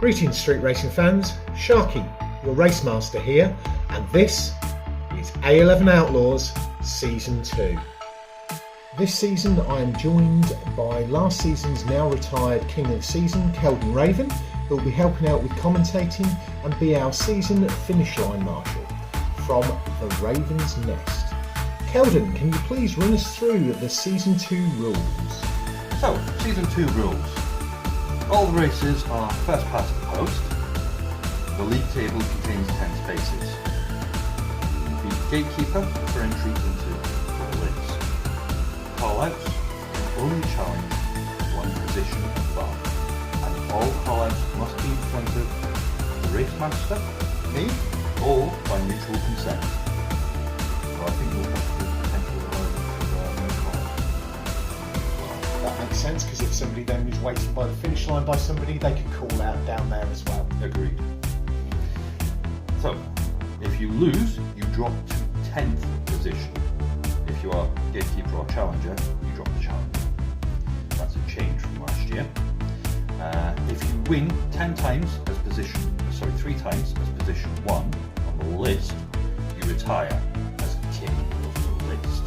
Greetings street racing fans, Sharky, your race master here, and this is A11 Outlaws Season 2. This season I am joined by last season's now retired King of the Season, Keldon Raven, who will be helping out with commentating and be our season finish line marshal from the Raven's Nest. Keldon, can you please run us through the Season 2 rules? So, Season 2 rules. All the races are first past the post. The league table contains 10 spaces. The gatekeeper for entry into the list. Call-outs can only challenge one position above, and all call-outs must be in front of the race master, me, or by mutual consent. So I think we'll have to potentially allow no call-outs. That makes sense, because if somebody then is waiting by the finish line by somebody, they could call out down there as well. Agreed. So, if you lose, you drop to 10th position. If you are gatekeeper or challenger, you drop the challenger. That's a change from last year. If you win 3 times as position 1 on the list, you retire as king of the list.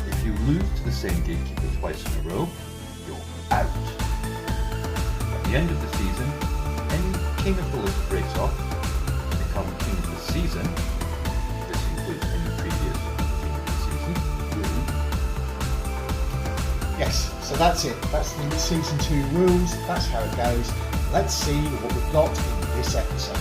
If you lose to the same gatekeeper twice in a row, you're out. At the end of the season, any king of the list breaks off to become king of the season. This includes any previous king of the season. Yes, so that's it. That's the Season 2 rules. That's how it goes. Let's see what we've got in this episode.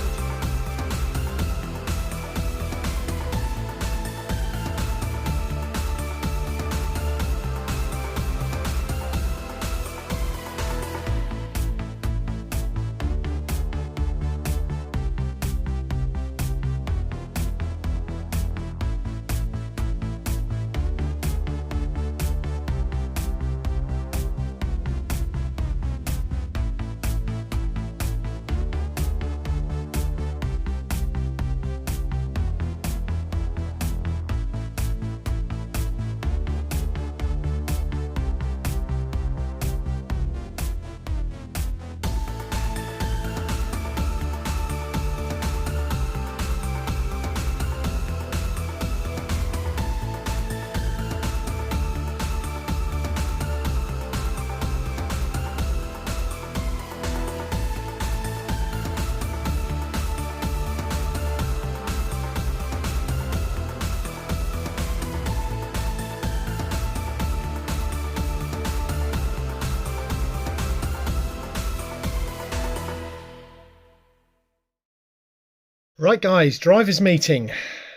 Right guys, drivers meeting.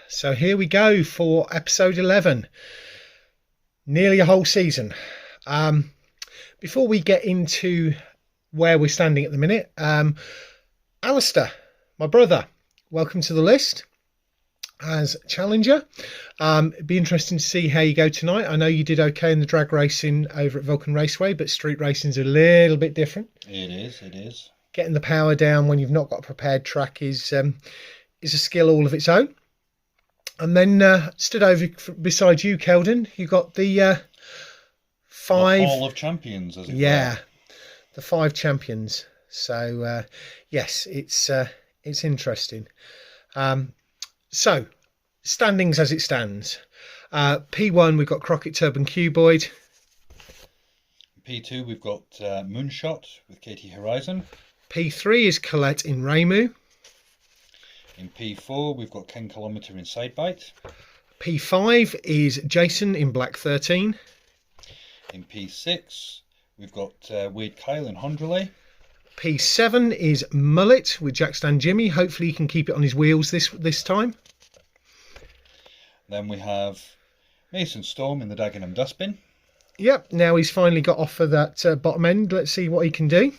So here we go for episode 11. Nearly a whole season. Before we get into where we're standing at the minute, Alistair, my brother, welcome to the list as challenger. It'd be interesting to see how you go tonight. I know you did okay in the drag racing over at Vulcan Raceway, but street racing's a little bit different. It is. Getting the power down when you've not got a prepared track is a skill all of its own. And then stood over beside you, Keldon. You got the 5 the Hall of Champions, as it were. The 5 champions. So yes, it's interesting. So standings as it stands. P1 we've got KrocketTub and Cuboid. P2 we've got Moonshot with Katie Horizon. P3 is Colette in Ramu. In P4 we've got Ken Kilometer in Sidebite. P5 is Jason in Black 13. In P6 we've got Wade Kyle in Hondrelay. P7 is Mullet with Jackstand Jimmy. Hopefully he can keep it on his wheels this time. Then we have Mason Storm in the Dagenham Dustbin. Yep, now he's finally got off of that bottom end. Let's see what he can do.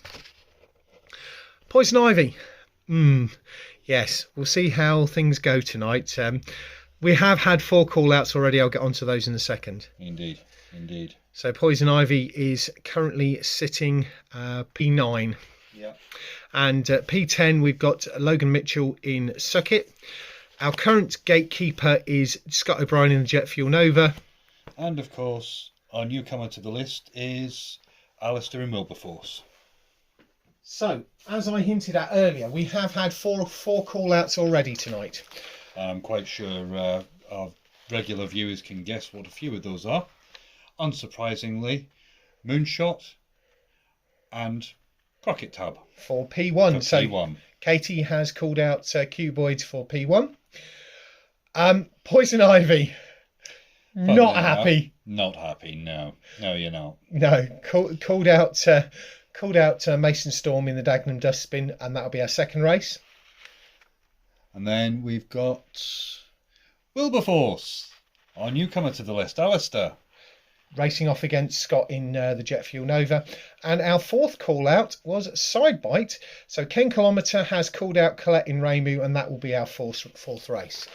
Poison Ivy. Yes, we'll see how things go tonight. We have had 4 call-outs already. I'll get onto those in a second. Indeed. So Poison Ivy is currently sitting P9. Yeah. And P10, we've got Logan Mitchell in Suckett. Our current gatekeeper is Scott O'Brien in the Jet Fuel Nova. And of course, our newcomer to the list is Alistair in Wilberforce. So, as I hinted at earlier, we have had four call-outs already tonight. I'm quite sure our regular viewers can guess what a few of those are. Unsurprisingly, Moonshot and KrocketTub. For P1. For P1. So, Katie has called out Cuboids for P1. Poison Ivy. Not happy. Not happy, no. No, you're not. No, called out Mason Storm in the Dagenham Dustbin, and that'll be our second race. And then we've got Wilberforce, our newcomer to the list, Alistair. Racing off against Scott in the Jet Fuel Nova. And our fourth call out was Sidebite. So Ken Kilometre has called out Colette in Ramu, and that will be our fourth race.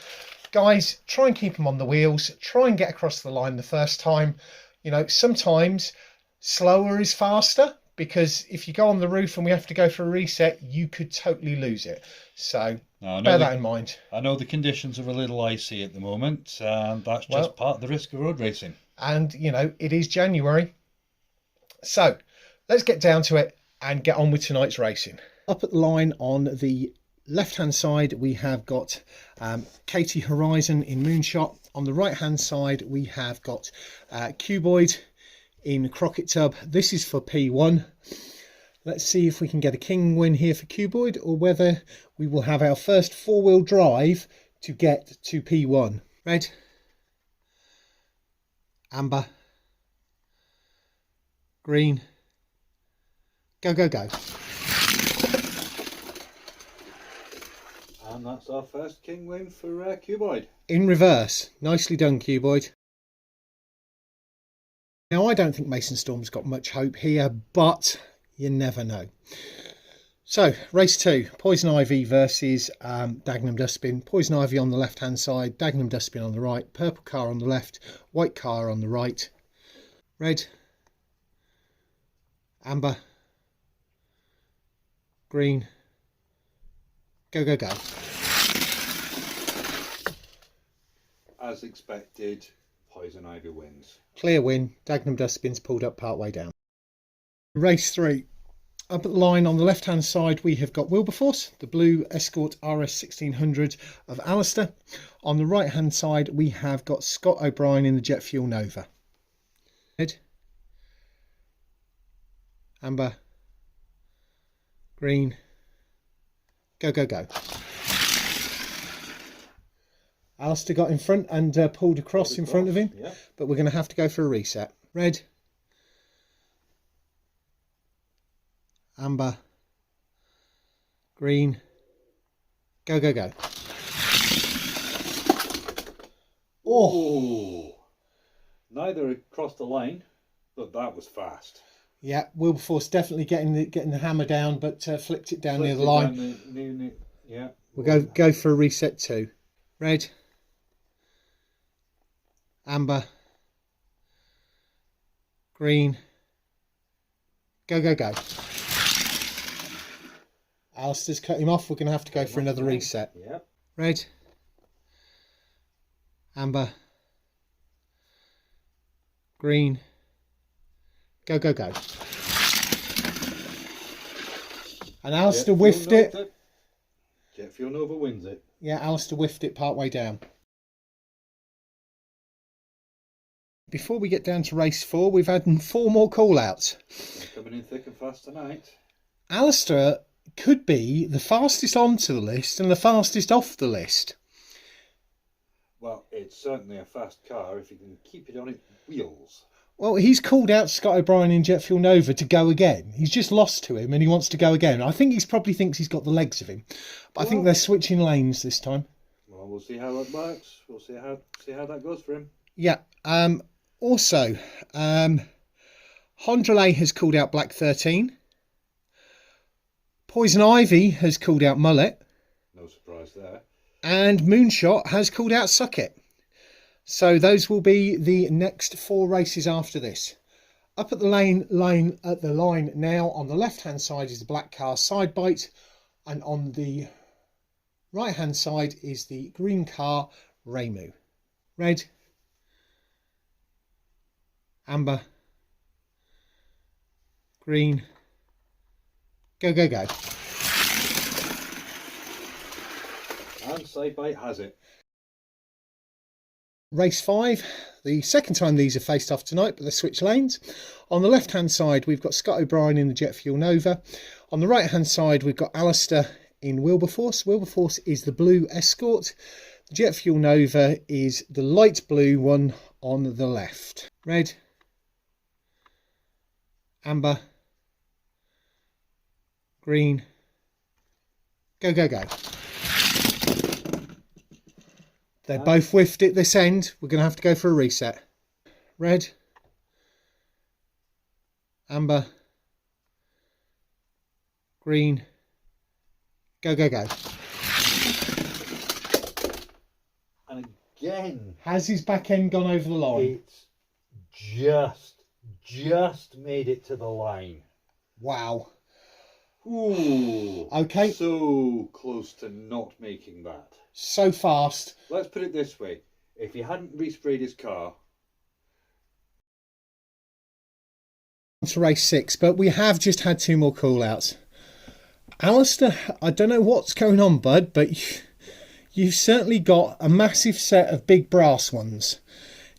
Guys, try and keep them on the wheels. Try and get across the line the first time. You know, sometimes slower is faster, because if you go on the roof and we have to go for a reset, you could totally lose it. So bear that in mind. I know the conditions are a little icy at the moment, and that's just part of the risk of road racing. And, you know, it is January. So let's get down to it and get on with tonight's racing. Up at the line on the left-hand side, we have got Katie Horizon in Moonshot. On the right-hand side, we have got Cuboid in KrocketTub. This is for P1. Let's see if we can get a king win here for Cuboid, or whether we will have our first four-wheel drive to get to P1. Red, amber, green, go, go, go. And that's our first king win for Cuboid. In reverse. Nicely done, Cuboid. Now, I don't think Mason Storm's got much hope here, but you never know. So, race 2, Poison Ivy versus Dagenham Dustbin. Poison Ivy on the left-hand side, Dagenham Dustbin on the right, purple car on the left, white car on the right. Red, amber, green, go, go, go. As expected, Poison Ivy wins. Clear win. Dagenham Dustbin's pulled up part way down. Race 3. Up at the line on the left hand side, we have got Wilberforce, the blue Escort RS 1600 of Alistair. On the right hand side, we have got Scott O'Brien in the Jet Fuel Nova. Red, amber, green, go, go, go. Alistair got in front and pulled across in front of him, yeah. But we're going to have to go for a reset. Red, amber, green, go, go, go. Oh! Neither crossed the line, but that was fast. Yeah, Wilberforce definitely getting the hammer down, but flipped it down near the line. Yeah. We'll go for a reset too. Red, amber, green, go, go, go. Alistair's cut him off. We're going to have to go for another reset. Yep. Red, amber, green, go, go, go. And Alistair whiffed it. Jet Fuel Nova wins it. Yeah, Alistair whiffed it part way down. Before we get down to race 4, we've had 4 more call-outs. They're coming in thick and fast tonight. Alistair could be the fastest onto the list and the fastest off the list. Well, it's certainly a fast car if you can keep it on its wheels. Well, he's called out Scott O'Brien in Jet Fuel Nova to go again. He's just lost to him and he wants to go again. I think probably thinks he's got the legs of him. But I think they're switching lanes this time. Well, we'll see how that works. We'll see how that goes for him. Yeah. Also, Hondrelay has called out Black 13. Poison Ivy has called out Mullet. No surprise there. And Moonshot has called out Suck It. So those will be the next 4 races after this. Up at the line now, on the left hand side is the black car Sidebite, and on the right hand side is the green car Ramu. Red, amber, green, Go, go, go. And Sidebite has it. Race 5, the second time these are faced off tonight, but they switch lanes. On the left hand side we've got Scott O'Brien in the Jet Fuel Nova. On the right hand side we've got Alistair in Wilberforce. Wilberforce is the blue Escort. The Jet Fuel Nova is the light blue one on the left. Red, amber, green, go, go, go. They both whiffed it this end. We're going to have to go for a reset. Red, amber, green, go, go, go. And again, has his back end gone over the line? It's just made it to the line. Wow. Ooh. Okay. So close to not making that. So fast. Let's put it this way. If he hadn't resprayed his car... To race 6, but we have just had 2 more call-outs. Alistair, I don't know what's going on, bud, but you've certainly got a massive set of big brass ones.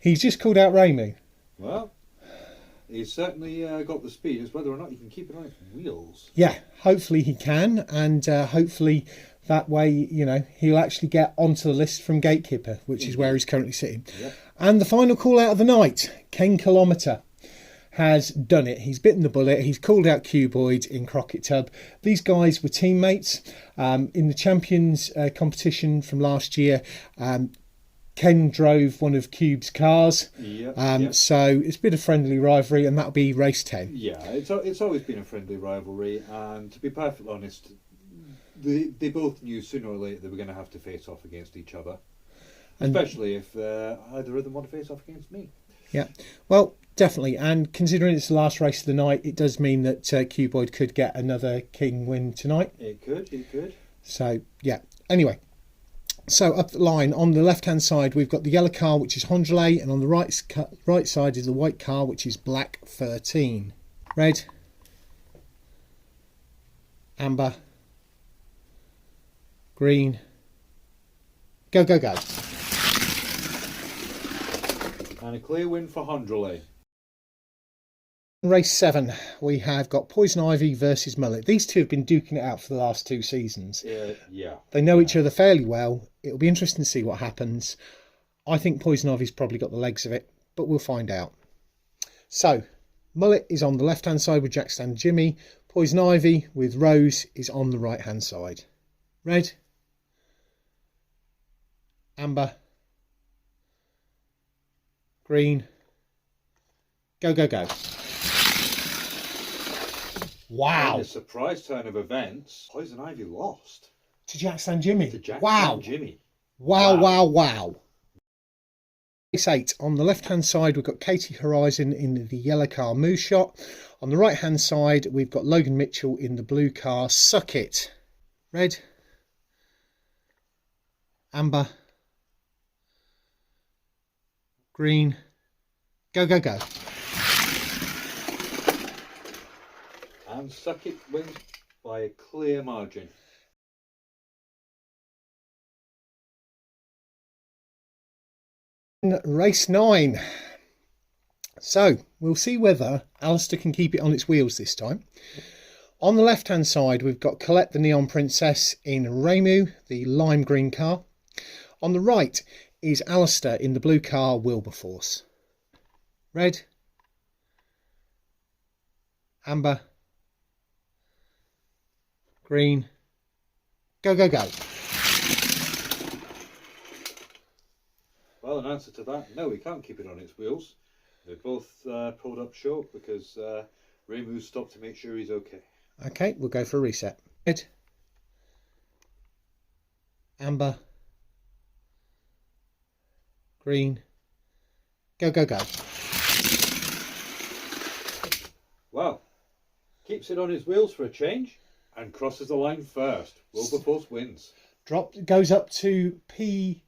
He's just called out Ramu. Well, he's certainly got the speed. It's whether or not he can keep it on its wheels. Yeah, hopefully he can, and hopefully that way, you know, he'll actually get onto the list from Gatekeeper, which is where he's currently sitting. Yep. And the final call out of the night, Ken Kilometre has done it. He's bitten the bullet. He's called out Cuboid in KrocketTub. These guys were teammates in the Champions competition from last year. Ken drove one of Cube's cars. Yep. So it's been a friendly rivalry, and that'll be race 10. Yeah, it's always been a friendly rivalry, and to be perfectly honest, they both knew sooner or later they were going to have to face off against each other, especially if either of them want to face off against me. Yeah, well, definitely. And considering it's the last race of the night, it does mean that Cuboid could get another King win tonight. It could. So, yeah. Anyway, so up the line, on the left-hand side, we've got the yellow car, which is Hondrale, and on the right side is the white car, which is Black 13. Red, amber, green, go, go, go. And a clear win for Hondrale. Race 7, we have got Poison Ivy versus Mullet. These two have been duking it out for the last 2 seasons. Yeah. They know each other fairly well. It'll be interesting to see what happens. I think Poison Ivy's probably got the legs of it, but we'll find out. So, Mullet is on the left-hand side with Jackstand Jimmy. Poison Ivy with Rose is on the right-hand side. Red, amber, green, go, go, go. Wow. In a surprise turn of events, Poison Ivy lost. To Jackstand Jimmy. Wow. Jimmy. Wow. Race 8. On the left-hand side, we've got Katie Horizon in the yellow car Moose Shot. On the right-hand side, we've got Logan Mitchell in the blue car Suck It. Red, amber, green, go, go, go. And Suck It wins by a clear margin. Race 9. So we'll see whether Alistair can keep it on its wheels this time. On the left hand side we've got Colette the Neon Princess in Ramu, the lime green car. On the right is Alistair in the blue car Wilberforce. Red, amber, green, go, go, go. Well, in answer to that, no, we can't keep it on its wheels. They're both pulled up short because Ramu stopped to make sure he's okay. Okay, we'll go for a reset. Red, amber, green, go, go, go. Well, keeps it on his wheels for a change and crosses the line first. Wilberforce wins. Goes up to P7.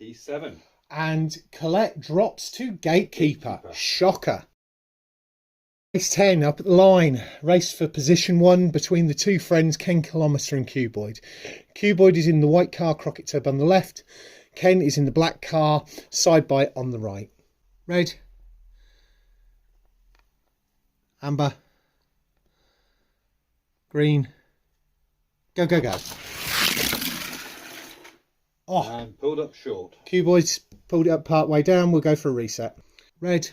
P7. And Colette drops to Gatekeeper. Shocker. Race 10 up at the line. Race for position 1 between the two friends Ken Kilometer and Cuboid. Cuboid is in the white car, KrocketTub on the left. Ken is in the black car, Side Bite on the right. Red, amber, green, go, go, go. Oh, And pulled up short. Cuboid's pulled it up part way down. We'll go for a reset. Red,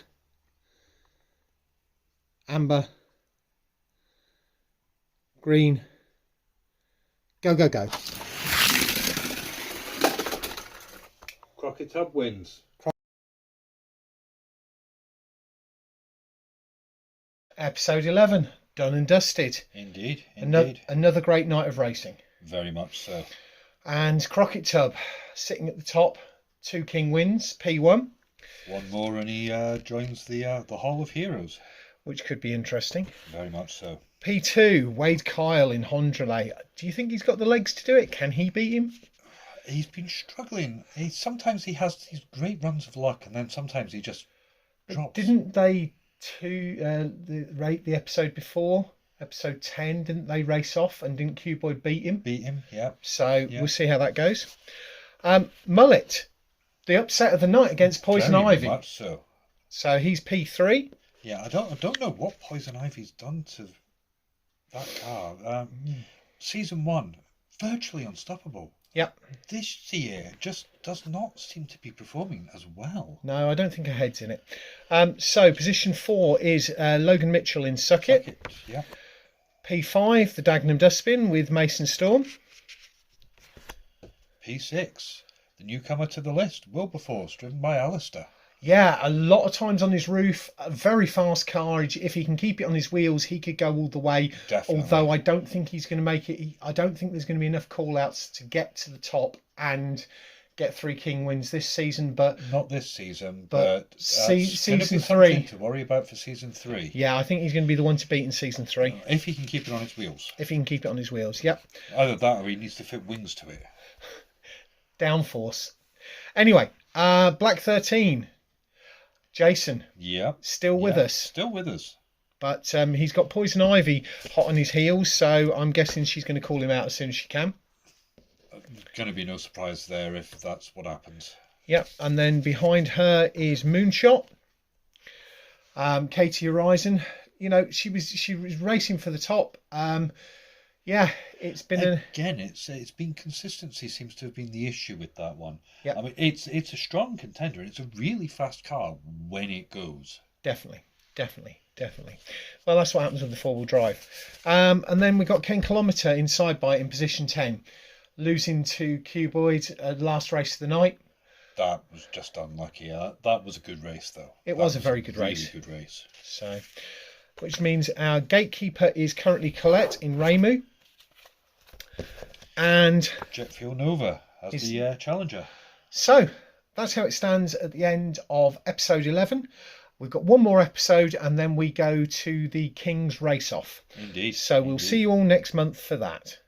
amber, green, go, go, go. KrocketTub wins. Episode 11, done and dusted. Indeed, Another great night of racing. Very much so. And KrocketTub sitting at the top, 2 king wins, P1. One more and he joins the Hall of Heroes. Which could be interesting. Very much so. P2, Wade Kyle in Hondrale. Do you think he's got the legs to do it? Can he beat him? He's been struggling. Sometimes he has these great runs of luck, and then sometimes he just drops. Didn't they the episode before, episode 10, didn't they race off and didn't Cuboid beat him? Beat him, yeah. So we'll see how that goes. Mullet, the upset of the night against Poison Very Ivy. much so. So he's P3. Yeah, I don't know what Poison Ivy's done to that car. Season 1, virtually unstoppable. Yep. This year just does not seem to be performing as well. No, I don't think her head's in it. So position 4 is Logan Mitchell in Suckit. Yeah. P5, the Dagenham Dustbin with Mason Storm. P6, the newcomer to the list, Wilberforce, driven by Alistair. Yeah, a lot of times on his roof, a very fast car. If he can keep it on his wheels, he could go all the way. Definitely. Although I don't think he's going to make it. I don't think there's going to be enough call-outs to get to the top and get 3 king wins this season. But not this season, but season 3 to worry about for season 3. Yeah, I think he's going to be the one to beat in season 3. If he can keep it on his wheels. If he can keep it on his wheels, yep. Either that or he needs to fit wings to it. Downforce. Anyway, Black 13. Jason, still with us. Still with us. But he's got Poison Ivy hot on his heels, so I'm guessing she's going to call him out as soon as she can. Going to be no surprise there if that's what happens. Yep, and then behind her is Moonshot. Katie Horizon. You know, she was racing for the top. Yeah, it's been it's been consistency seems to have been the issue with that one. Yeah, I mean it's a strong contender and it's a really fast car when it goes. Definitely. Well, that's what happens with the 4-wheel drive. And then we got Ken Kilometer in Side Bite in position 10, losing to Cuboid last race of the night. That was just unlucky. That was a good race though. It was a very good race. Really good race. So, which means our gatekeeper is currently Colette in Ramu. And Jet Fuel Nova as the challenger. So that's how it stands at the end of episode 11. We've got one more episode and then we go to the King's Race Off. Indeed. So we'll see you all next month for that.